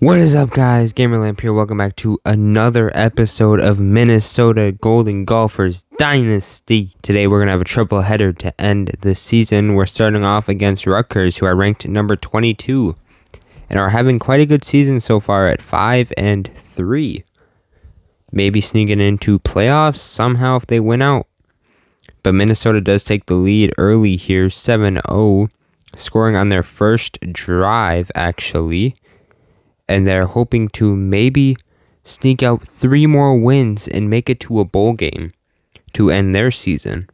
What is up, guys? Gamerlamp here. Welcome back to another episode of Minnesota Golden Gophers Dynasty. Today we're going to have a triple header to end the season. We're starting off against Rutgers, who are ranked number 22 and are having quite a good season so far at 5-3. Maybe sneaking into playoffs somehow if they win out. But Minnesota does take the lead early here, 7-0, scoring on their first drive, actually. And they're hoping to maybe sneak out 3 more wins and make it to a bowl game to end their season.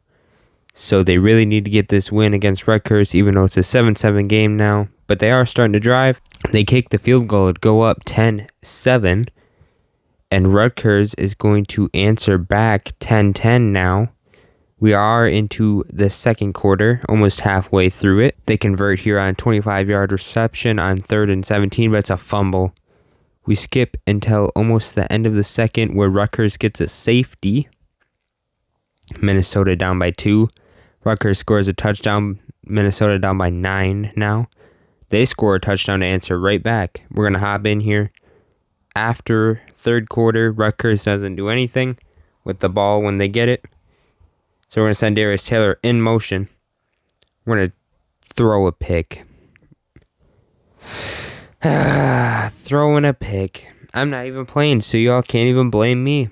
So they really need to get this win against Rutgers, even though it's a 7-7 game now. But they are starting to drive. They kick the field goal, it'd go up 10-7. And Rutgers is going to answer back 10-10 now. We are into the second quarter, almost halfway through it. They convert here on a 25-yard reception on 3rd and 17, but it's a fumble. We skip until almost the end of the second where Rutgers gets a safety. Minnesota down by 2. Rutgers scores a touchdown. Minnesota down by 9 now. They score a touchdown to answer right back. We're going to hop in here. After third quarter, Rutgers doesn't do anything with the ball when they get it. So we're going to send Darius Taylor in motion. We're going to throw a pick. Throwing a pick. I'm not even playing, so y'all can't even blame me.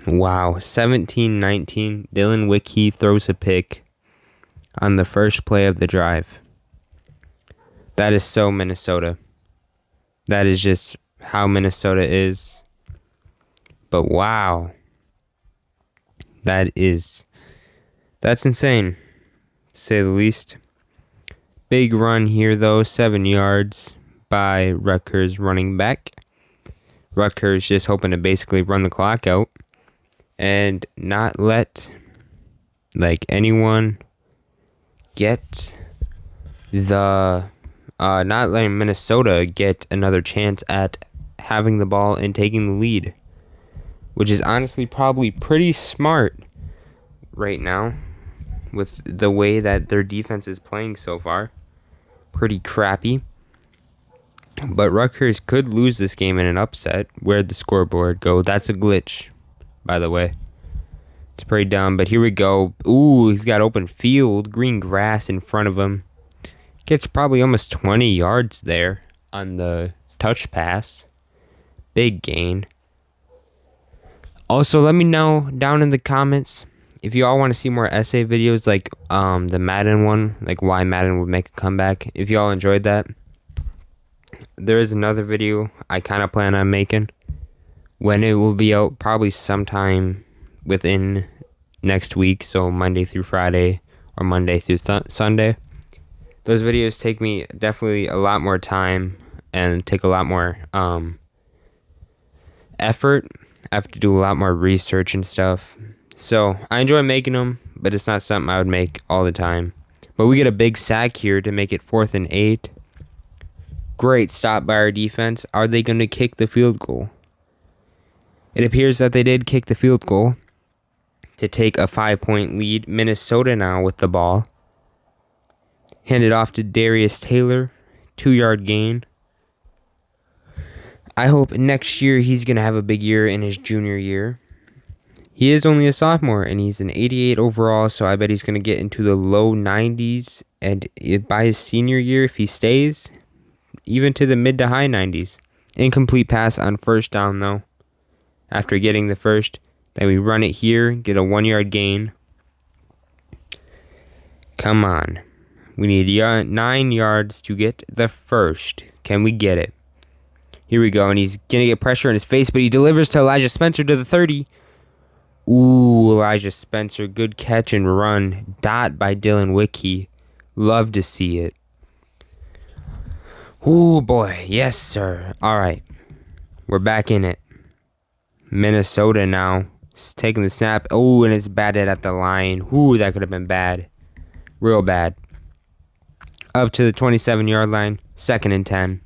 Wow, 17-19. Dylan Wicke throws a pick on the first play of the drive. That is so Minnesota. That is just how Minnesota is. But wow. That's insane, to say the least. Big run here, though, 7 yards by Rutgers running back. Rutgers just hoping to basically run the clock out and not let, anyone get not letting Minnesota get another chance at having the ball and taking the lead. Which is honestly probably pretty smart right now with the way that their defense is playing so far. Pretty crappy. But Rutgers could lose this game in an upset. Where'd the scoreboard go? That's a glitch, by the way. It's pretty dumb, but here we go. Ooh, he's got open field, green grass in front of him. Gets probably almost 20 yards there on the touch pass. Big gain. Also, let me know down in the comments if you all want to see more essay videos like the Madden one, like why Madden would make a comeback. If you all enjoyed that, there is another video I kind of plan on making. When it will be out, probably sometime within next week, so Monday through Friday or Monday through Sunday. Those videos take me definitely a lot more time and take a lot more effort. I have to do a lot more research and stuff. So, I enjoy making them, but it's not something I would make all the time. But we get a big sack here to make it 4th and 8. Great stop by our defense. Are they going to kick the field goal? It appears that they did kick the field goal to take a 5-point lead. Minnesota now with the ball. Handed off to Darius Taylor. 2-yard gain. I hope next year he's going to have a big year in his junior year. He is only a sophomore, and he's an 88 overall, so I bet he's going to get into the low 90s. And by his senior year, if he stays, even to the mid to high 90s. Incomplete pass on first down, though. After getting the first, then we run it here, get a 1-yard gain. Come on. We need 9 yards to get the first. Can we get it? Here we go, and he's going to get pressure in his face, but he delivers to Elijah Spencer to the 30. Ooh, Elijah Spencer, good catch and run. Dot by Dylan Wicke. Love to see it. Ooh, boy. Yes, sir. All right. We're back in it. Minnesota now. Taking the snap. Oh, and it's batted at the line. Ooh, that could have been bad. Real bad. Up to the 27-yard line. 2nd and 10.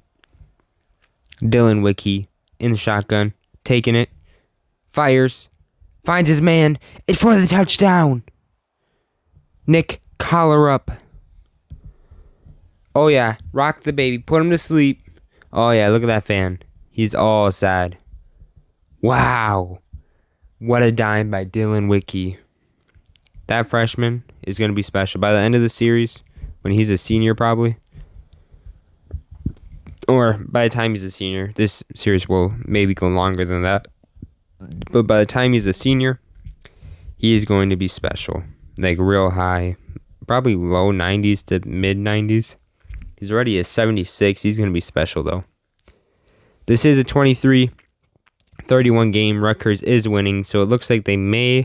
Dylan Wicke in the shotgun, taking it, fires, finds his man, it's for the touchdown. Nick, collar up. Oh yeah, rock the baby, put him to sleep. Oh, yeah, look at that fan. He's all sad. Wow. What a dime by Dylan Wicke. That freshman is going to be special. By the end of the series, when he's a senior probably, or by the time he's a senior, this series will maybe go longer than that. But by the time he's a senior, he is going to be special. Like real high, probably low 90s to mid 90s. He's already at 76. He's going to be special though. This is a 23-31 game. Rutgers is winning, so it looks like they may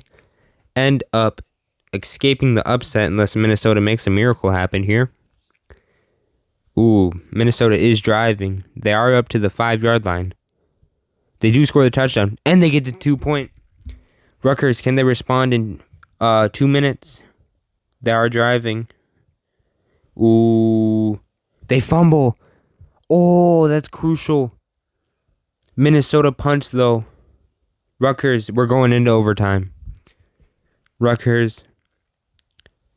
end up escaping the upset unless Minnesota makes a miracle happen here. Ooh, Minnesota is driving. They are up to the 5-yard line. They do score the touchdown, and they get the 2-point. Rutgers, can they respond in 2 minutes? They are driving. Ooh, they fumble. Oh, that's crucial. Minnesota punch, though. Rutgers, we're going into overtime. Rutgers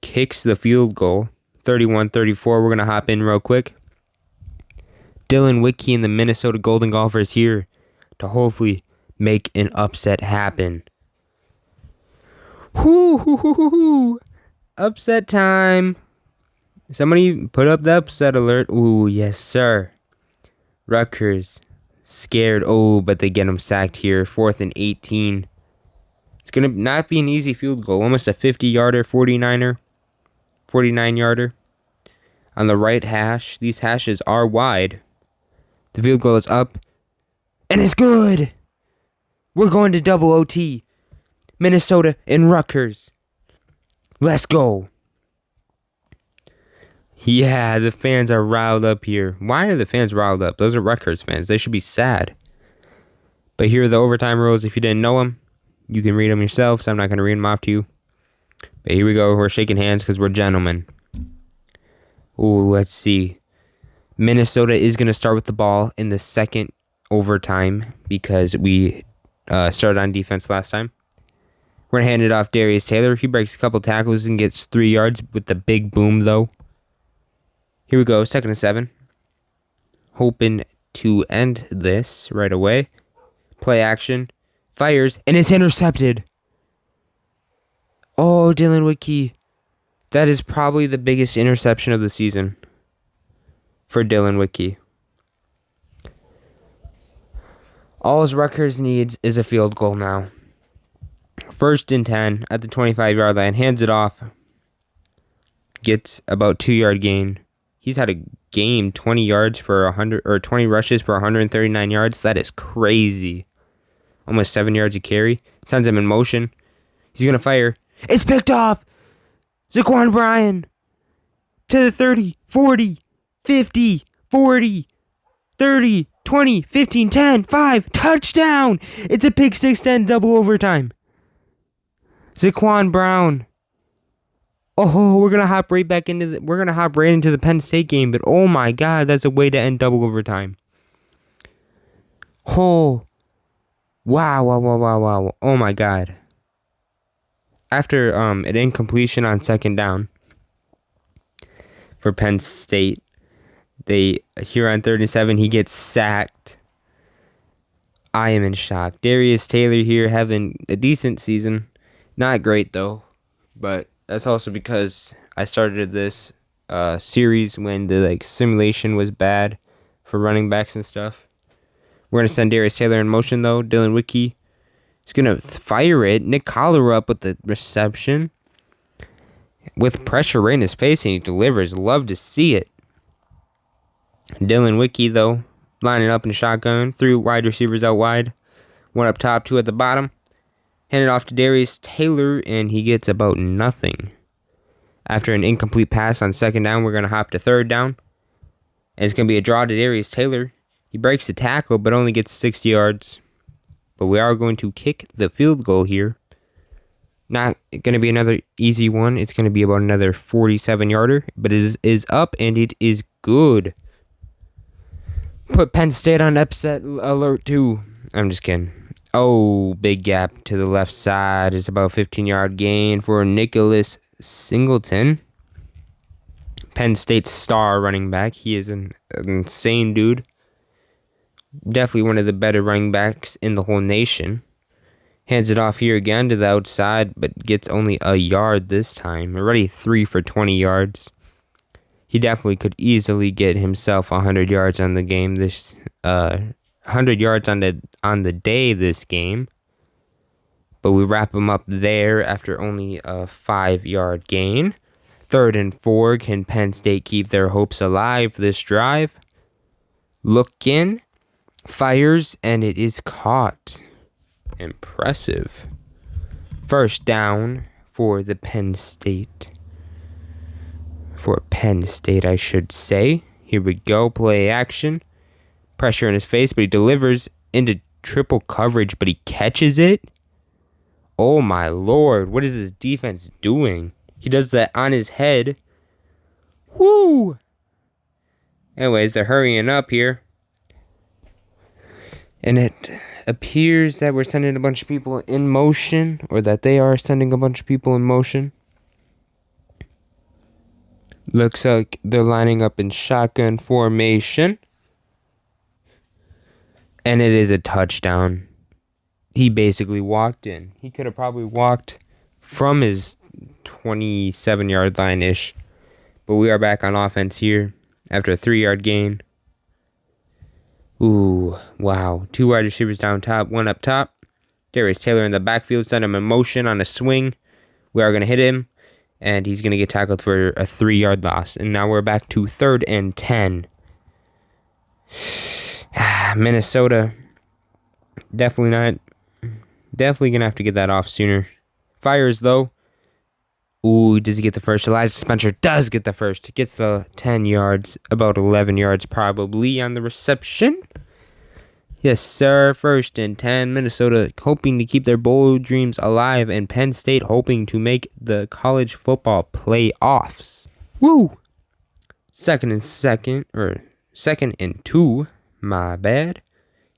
kicks the field goal. 31-34. We're going to hop in real quick. Dylan Wicke and the Minnesota Golden Gophers here to hopefully make an upset happen. Whoo. Upset time. Somebody put up the upset alert. Ooh, yes, sir. Rutgers scared. Oh, but they get him sacked here. 4th and 18. It's going to not be an easy field goal. Almost a 50-yarder, 49-yarder. On the right hash. These hashes are wide. The field goal is up. And it's good. We're going to double OT. Minnesota and Rutgers. Let's go. Yeah, the fans are riled up here. Why are the fans riled up? Those are Rutgers fans. They should be sad. But here are the overtime rules. If you didn't know them, you can read them yourself, so I'm not going to read them off to you. But here we go. We're shaking hands because we're gentlemen. Ooh, let's see. Minnesota is going to start with the ball in the second overtime because we started on defense last time. We're going to hand it off Darius Taylor. He breaks a couple tackles and gets 3 yards with the big boom, though. Here we go, 2nd and 7. Hoping to end this right away. Play action. Fires, and it's intercepted. Oh, Dylan Wicke. That is probably the biggest interception of the season for Dylan Wicke. All Rutgers needs is a field goal now. 1st and 10 at the 25-yard line. Hands it off. Gets about 2-yard gain. He's had a game 20 yards for 100 or 20 rushes for 139 yards. That is crazy. Almost 7 yards a carry. Sends him in motion. He's going to fire. It's picked off. Zaquan Bryan to the 30, 40, 50, 40, 30, 20, 15, 10, 5. Touchdown. It's a pick six, then double overtime. Zaquan Brown. Oh, we're gonna hop right into the Penn State game, but oh my God, that's a way to end double overtime. Oh, wow! Oh my God. After an incompletion on 2nd down for Penn State, here on 3rd and 7, he gets sacked. I am in shock. Darius Taylor here having a decent season, not great though, but that's also because I started this series when the simulation was bad for running backs and stuff. We're going to send Darius Taylor in motion, though. Dylan Wicke is going to fire it. Nick Collar up with the reception. With pressure right in his face, and he delivers. Love to see it. Dylan Wicke, though, lining up in shotgun. 3 wide receivers out wide. 1 up top, 2 at the bottom. Hand it off to Darius Taylor, and he gets about nothing. After an incomplete pass on 2nd down, we're going to hop to 3rd down. And it's going to be a draw to Darius Taylor. He breaks the tackle, but only gets 60 yards. But we are going to kick the field goal here. Not going to be another easy one. It's going to be about another 47-yarder. But it is up, and it is good. Put Penn State on upset alert, too. I'm just kidding. Oh, big gap to the left side. It's about 15-yard gain for Nicholas Singleton. Penn State's star running back. He is an insane dude. Definitely one of the better running backs in the whole nation. Hands it off here again to the outside, but gets only a yard this time. Already 3 for 20 yards. He definitely could easily get himself 100 yards on the game this 100 yards on the day this game. But we wrap him up there after only a 5-yard gain. 3rd and 4. Can Penn State keep their hopes alive this drive? Look in, fires, and it is caught. Impressive. First down for the Penn State. For Penn State, I should say. Here we go. Play action. Pressure in his face, but he delivers into triple coverage, but he catches it. Oh my lord. What is this defense doing? He does that on his head. Woo! Anyways, they're hurrying up here. And it appears that we're sending a bunch of people in motion, or that they are sending a bunch of people in motion. Looks like they're lining up in shotgun formation. And it is a touchdown. He basically walked in. He could have probably walked from his 27-yard line-ish. But we are back on offense here after a 3-yard gain. Ooh, wow. 2 wide receivers down top, 1 up top. Darius Taylor in the backfield, sent him in motion on a swing. We are going to hit him, and he's going to get tackled for a 3-yard loss. And now we're back to 3rd and 10. Minnesota, definitely going to have to get that off sooner. Fires, though. Ooh, does he get the first? Elijah Spencer does get the first. Gets the 10 yards, about 11 yards probably on the reception. Yes, sir. 1st and 10. Minnesota hoping to keep their bowl dreams alive, and Penn State hoping to make the college football playoffs. Woo! 2nd and 2. My bad.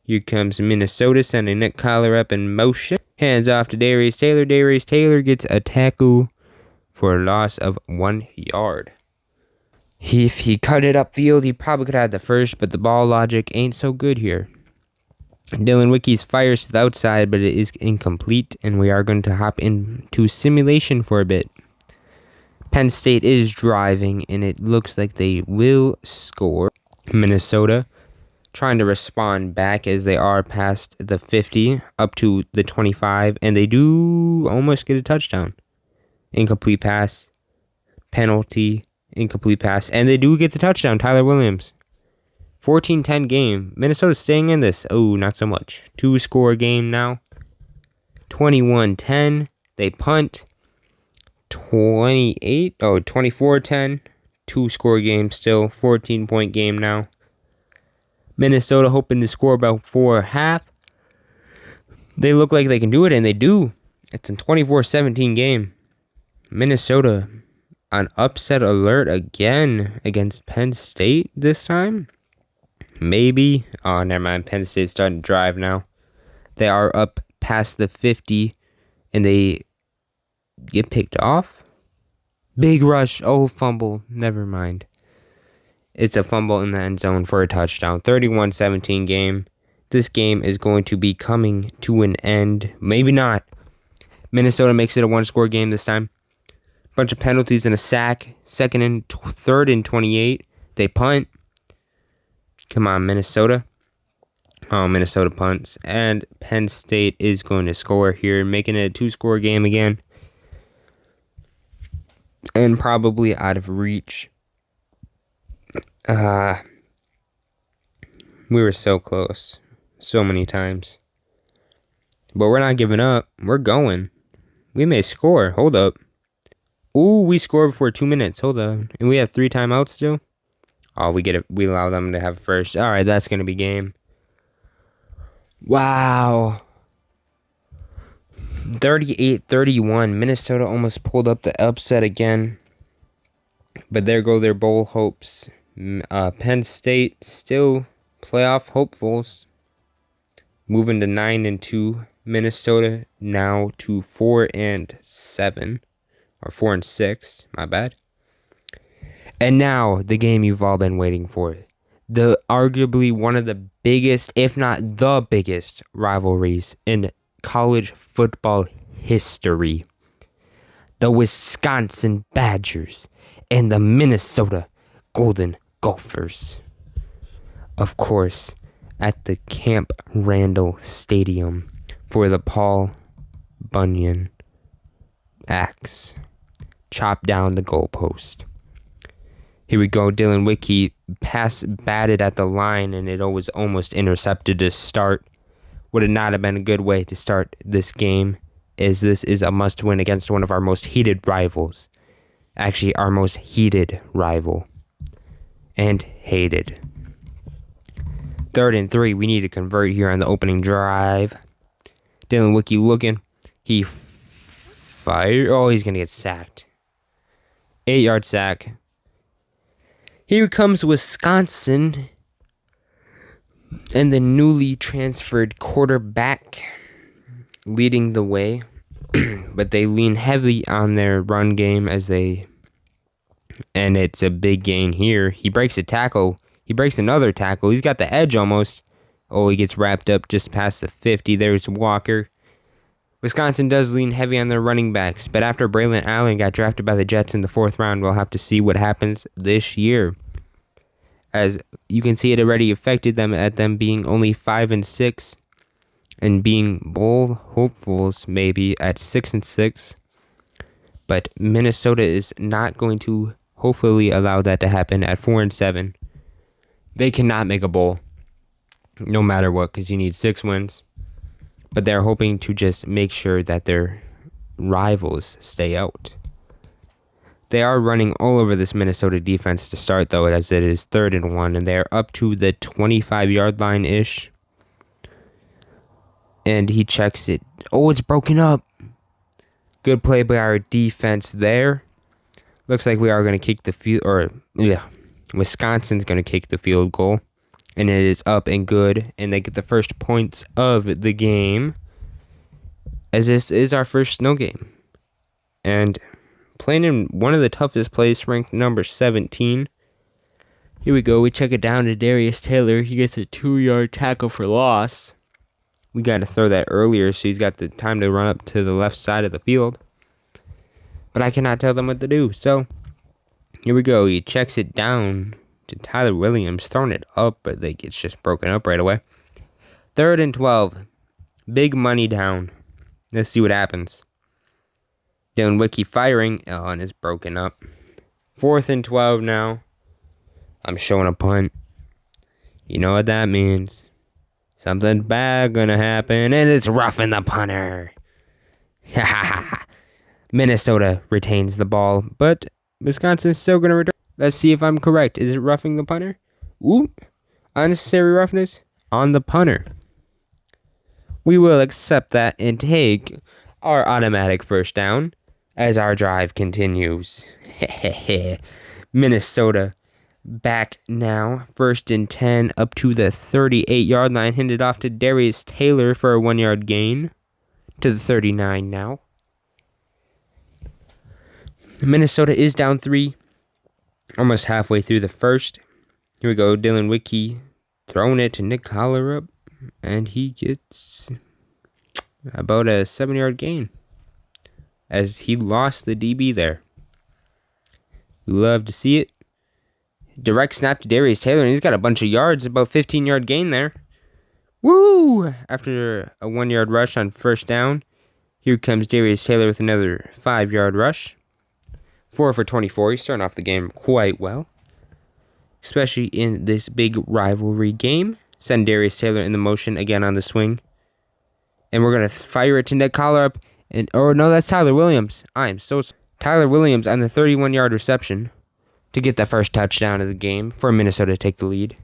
Here comes Minnesota sending Nick Collar up in motion. Hands off to Darius Taylor. Darius Taylor gets a tackle for a loss of 1 yard. If he cut it upfield, he probably could have had the first, but the ball logic ain't so good here. Dylan Wickies fires to the outside, but it is incomplete, and we are going to hop into simulation for a bit. Penn State is driving, and it looks like they will score. Minnesota trying to respond back as they are past the 50, up to the 25, and they do almost get a touchdown. Incomplete pass, penalty, incomplete pass, and they do get the touchdown. Tyler Williams. 14-10 game. Minnesota staying in this. Oh, not so much. 2-score game now. 21-10. They punt. 24-10. 2-score game still. 14-point game now. Minnesota hoping to score about 4 half. They look like they can do it, and they do. It's a 24-17 game. Minnesota on upset alert again against Penn State this time. Maybe. Oh, never mind. Penn State's starting to drive now. They are up past the 50, and they get picked off. Big rush. Oh, fumble. Never mind. It's a fumble in the end zone for a touchdown. 31-17 game. This game is going to be coming to an end. Maybe not. Minnesota makes it a 1-score game this time. Bunch of penalties and a sack. 3rd and 28. They punt. Come on, Minnesota. Oh, Minnesota punts. And Penn State is going to score here, making it a 2-score game again. And probably out of reach. We were so close. So many times. But we're not giving up. We're going. We may score. Hold up. Ooh, we scored before 2 minutes. Hold on. And we have 3 timeouts still. Oh, we allow them to have first. All right, that's going to be game. Wow. 38-31. Minnesota almost pulled up the upset again. But there go their bowl hopes. Penn State still playoff hopefuls. Moving to 9-2. Minnesota now to 4-7. Or 4-6. My bad. And now, the game you've all been waiting for. arguably one of the biggest, if not the biggest, rivalries in college football history. The Wisconsin Badgers and the Minnesota Golden Gophers. Of course, at the Camp Randall Stadium for the Paul Bunyan axe. Chop down the goalpost. Here we go. Dylan Wicke pass batted at the line, and it was almost intercepted to start. Would it not have been a good way to start this game, as this is a must-win against one of our most heated rivals. Actually, our most heated rival. And hated. 3rd and 3. We need to convert here on the opening drive. Dylan Wicke looking. He fired. Oh, he's going to get sacked. 8-yard sack. Here comes Wisconsin and the newly transferred quarterback leading the way. But they lean heavy on their run game and it's a big gain here. He breaks a tackle. He breaks another tackle. He's got the edge almost. Oh, he gets wrapped up just past the 50. There's Walker. Wisconsin does lean heavy on their running backs, but after Braylon Allen got drafted by the Jets in the 4th round, we'll have to see what happens this year. As you can see, it already affected them at them being only 5-6 and being bowl hopefuls maybe at 6-6. But Minnesota is not going to hopefully allow that to happen at 4-7. They cannot make a bowl, no matter what, because you need 6 wins. But they're hoping to just make sure that their rivals stay out. They are running all over this Minnesota defense to start, though, as it is 3rd and 1, and they're up to the 25-yard line-ish. And he checks it. Oh, it's broken up. Good play by our defense there. Looks like we are going to kick the field, Wisconsin's going to kick the field goal. And it is up and good, and they get the first points of the game, as this is our first snow game. And playing in one of the toughest plays, ranked number 17. Here we go. We check it down to Darius Taylor. He gets a 2-yard tackle for loss. We got to throw that earlier, so he's got the time to run up to the left side of the field. But I cannot tell them what to do. So here we go. He checks it down to Tyler Williams, throwing it up, but it's just broken up right away. 3rd and 12. Big money down. Let's see what happens. Dylan Wicke firing. Oh, and it's broken up. 4th and 12 now. I'm showing a punt. You know what that means. Something bad gonna happen, and it's roughing the punter. Minnesota retains the ball, but Wisconsin's still gonna return. Let's see if I'm correct. Is it roughing the punter? Ooh. Unnecessary roughness on the punter. We will accept that and take our automatic first down as our drive continues. Minnesota back now. 1st and 10 up to the 38-yard line. Handed off to Darius Taylor for a 1-yard gain to the 39 now. Minnesota is down 3. Almost halfway through the first. Here we go. Dylan Wicke throwing it to Nick Collerup. And he gets about a 7-yard gain, as he lost the DB there. We love to see it. Direct snap to Darius Taylor, and he's got a bunch of yards. About 15-yard gain there. Woo! After a 1-yard rush on 1st down. Here comes Darius Taylor with another 5-yard rush. 4 for 24. He's starting off the game quite well, especially in this big rivalry game. Send Darius Taylor in the motion again on the swing. And we're going to fire it to Nick Collerup. Oh, no, that's Tyler Williams. Tyler Williams on the 31-yard reception to get the first touchdown of the game for Minnesota to take the lead.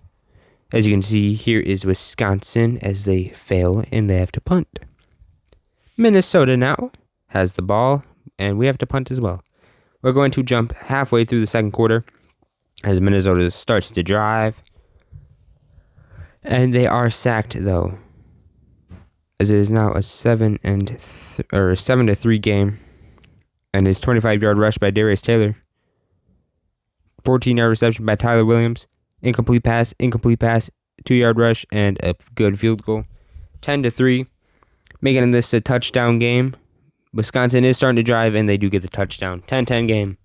As you can see, here is Wisconsin as they fail and they have to punt. Minnesota now has the ball, and we have to punt as well. We're going to jump halfway through the 2nd quarter as Minnesota starts to drive. And they are sacked, though, as it is now a 7-3 game. And his 25-yard rush by Darius Taylor. 14-yard reception by Tyler Williams. incomplete pass, 2-yard rush, and a good field goal. 10-3, making this a touchdown game. Wisconsin is starting to drive, and they do get the touchdown. 10-10 game.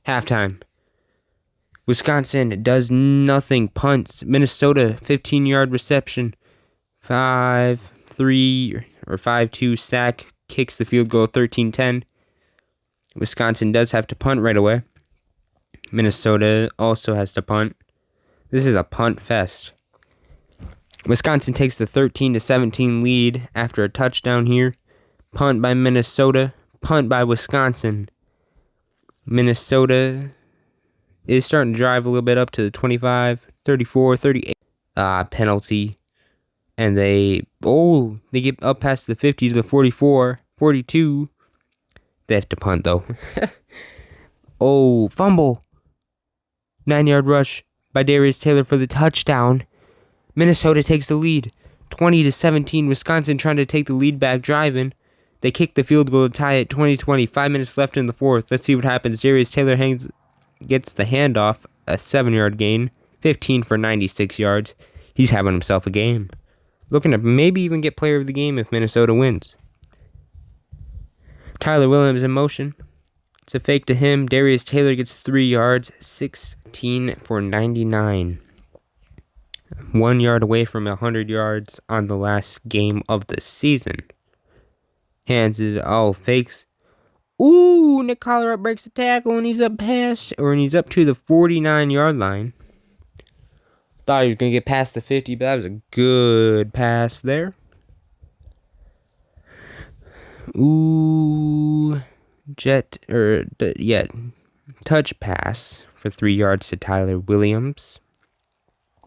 Halftime. Wisconsin does nothing. Punts. Minnesota, 15-yard reception. 5-3 or 5-2 sack. Kicks the field goal, 13-10. Wisconsin does have to punt right away. Minnesota also has to punt. This is a punt fest. Wisconsin takes the 13-17 lead after a touchdown here. Punt by Minnesota. Punt by Wisconsin. Minnesota is starting to drive a little bit up to the 25, 34, 38. Penalty. And they get up past the 50 to the 44, 42. They have to punt, though. Fumble. 9-yard rush by Darius Taylor for the touchdown. Minnesota takes the lead. 20-17. Wisconsin trying to take the lead back driving. They kick the field goal to tie it 20-20. 5 minutes left in the fourth. Let's see what happens. Darius Taylor gets the handoff. A 7-yard gain. 15 for 96 yards. He's having himself a game. Looking to maybe even get player of the game if Minnesota wins. Tyler Williams in motion. It's a fake to him. Darius Taylor gets 3 yards. 16 for 99. 1 yard away from 100 yards on the last game of the season. Hands it. Fakes. Nick Collar breaks the tackle and he's up to the 49-yard line. Thought he was going to get past the 50, but that was a good pass there. Touch pass for 3 yards to Tyler Williams.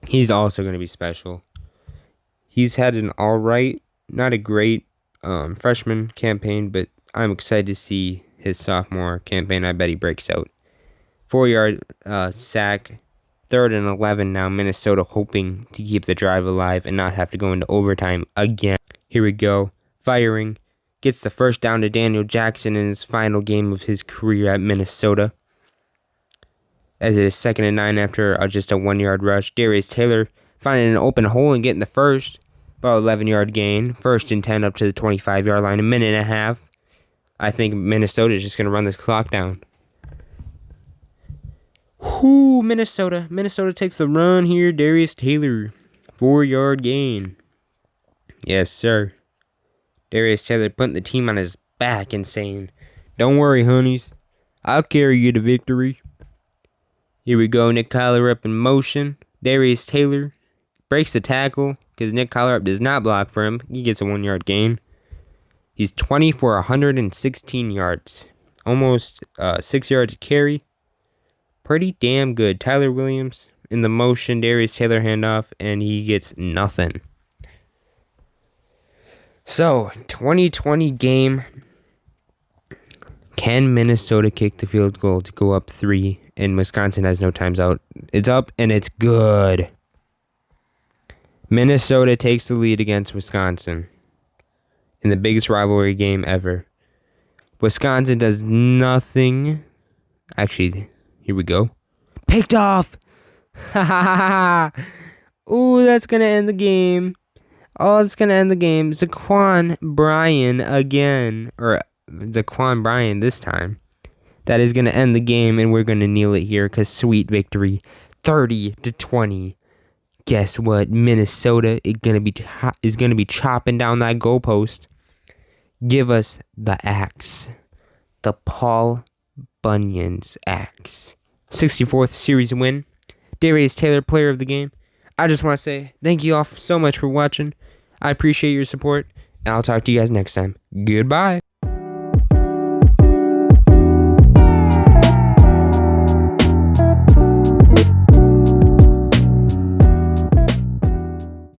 He's also going to be special. He's had an alright, not a great freshman campaign, but I'm excited to see his sophomore campaign. I bet he breaks out. 4-yard sack. 3rd and 11 now. Minnesota hoping to keep the drive alive and not have to go into overtime again. Here we go. Firing. Gets the first down to Daniel Jackson in his final game of his career at Minnesota. As it is 2nd and 9 after just a 1-yard rush. Darius Taylor finding an open hole and getting the first. About 11-yard gain. 1st and 10 up to the 25-yard line. 1.5 minutes. I think Minnesota is just going to run this clock down. Minnesota. Minnesota takes the run here. Darius Taylor. 4-yard gain. Yes, sir. Darius Taylor putting the team on his back and saying, "Don't worry, honeys. I'll carry you to victory." Here we go. Nick Collar up in motion. Darius Taylor breaks the tackle because Nick Collar does not block for him. He gets a 1-yard gain. He's 20 for 116 yards. Almost 6 yards to carry. Pretty damn good. Tyler Williams in the motion. Darius Taylor handoff, and he gets nothing. So, 2020 game. Can Minnesota kick the field goal to go up 3? And Wisconsin has no times out. It's up, and it's good. Minnesota takes the lead against Wisconsin in the biggest rivalry game ever. Wisconsin does nothing. Actually, here we go. Picked off! Ha ha ha ha! Ooh, that's going to end the game. It's going to end the game. Zaquan Bryan again. Or Zaquan Bryan this time. That is going to end the game, and we're going to kneel it here because sweet victory. 30-20. Guess what? Minnesota is going to be chopping down that goalpost. Give us the axe. The Paul Bunyan's axe. 64th series win. Darius Taylor, player of the game. I just want to say thank you all so much for watching. I appreciate your support, and I'll talk to you guys next time. Goodbye.